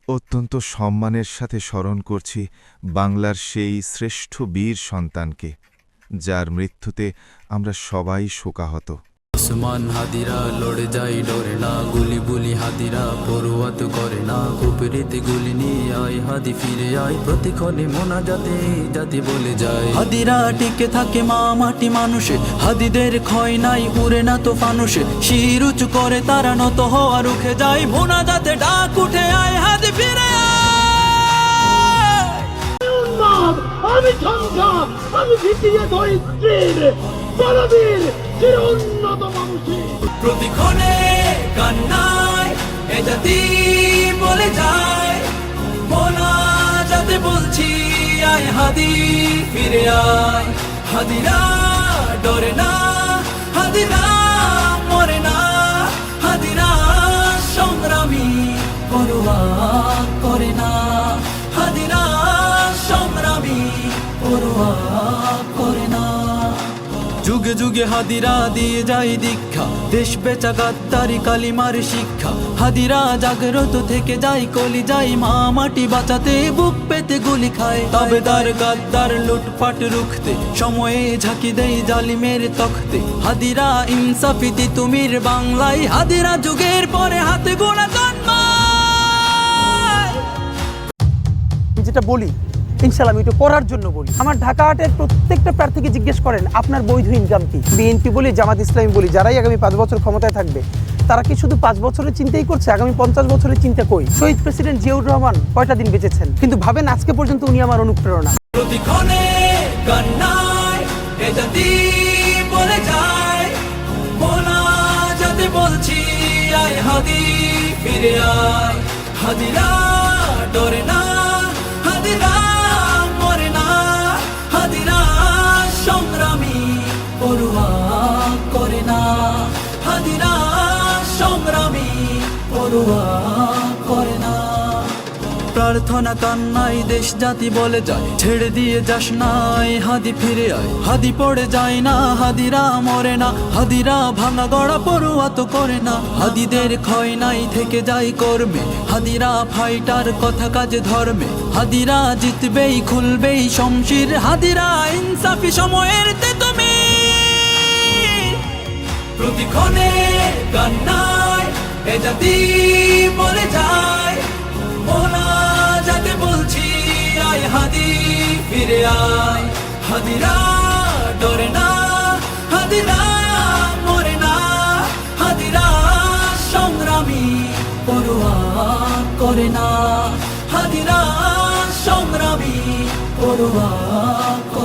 অত্যন্ত সম্মানের সাথে স্মরণ করছি বাংলার সেই শ্রেষ্ঠ বীর সন্তানকে, যার মৃত্যুতে আমরা সবাই শোকাহত। ওসমান হাদিরা লড়ে যায় ডরে না, গুলি বুলি হাদিরা পড়ুয়াত করে না, কুপরিতে গুলি নিয়ে আয় হাদি ফিরে আয়, প্রতিক্ষণে মোনাজাতে জাতি বলে যায়। হাদিরা টিকে থাকে মা মাটি মানুষে, হাদিদের ক্ষয় নাই উড়ে না তো ফানুষে, শির উঁচু করে তারা নত হওয়া রুখে যায়, মোনাজাতে ডাক উঠে আয় হাদি ফিরে আয়। আমি সংখ্যা, আমি ভিতিয়ে ধরিত্রীর বলবীর চির উন্নত মানুষের প্রতিক্ষণে কান্নায় এ জাতি বলে যায়, মোনাজাতে বলছি আয় হাদি ফিরে আয়। হাদিরা ডরে না, হাদিরা মরে না, হাদিরা সংগ্রামী পরোয়া করে না, হাদিরা সংগ্রামী পরোয়া করে না। যুগে যুগে হাদিরা দিয়ে যায় দীক্ষা, দেশ বেচা গাদ্দারি কালিমার শিক্ষা, হাদিরা জাগ্রত থেকে যায় কলি যায়, মা মাটি বাঁচাতে বুক পেতে গুলি খায়, তাবেদার গাদ্দার লুটপাট রুখতে সময়ে ঝাঁকি দেয় জালিমের তখতে, হাদিরা ইনসাফিতি তুমির বাংলায়, হাদিরা যুগের পরে হাতে গোনা জন্মায়। যেটা বলি ইনশাল্লাহ আমি এটা করার জন্য বলি। আমার ঢাকা হাটের প্রত্যেকটা প্রার্থীকে জিজ্ঞেস করেন আপনার বৈধ ইনকাম কি। বিএনপি বলি, জামাত ইসলামী বলি, যারাই আগামী 5 বছর ক্ষমতায় থাকবে তারা কি শুধু 5 বছরের চিন্তাই করছে, আগামী 50 বছরের চিন্তা কই? শহীদ প্রেসিডেন্ট জিয়াউর রহমান কয়টা দিন বেঁচেছেন, কিন্তু ভাবেন আজকে পর্যন্ত উনি আমার অনুপ্রেরণা। প্রতিক্ষণে কান্নায় এ জাতি বলে যায়, মোনাজাতে বলছি আয় হাদি ফিরে আয়। হাদিরা ডরে না, হাদিরা মরে না, হাদিরা সংগ্রামী পরোয়া করে না, হাদিরা সংগ্রামী পরোয়া করে না। প্রার্থনা কান্নাই দেশ জাতি বলে যায়, ছেড়ে দিয়ে যাস নাই হাদি ফিরে আয়, হাদি পড়ে যায় না, হাদিরা মরে না, হাদিরা ভাঙা গড়া পড়ুয়া তো করে না, হাদিদের ক্ষয় নাই থেকে যায় কর্মে, হাদিরা ফাইটার কথা কাজে ধর্মে, হাদিরা জিতবেই খুলবেই শমশির, হাদিরা ইনসাফি সময়ের তুমি। প্রতিক্ষণে কান্নায় এ জাতি বলে যায়, মোনাজাতে বলছি আয় হাদি ফিরে আয়। হাদিরা ডরে না, হাদিরা মরে না, হাদিরা সংগ্রামী পরোয়া করে না, হাদিরা সংগ্রামী পরোয়া করে না।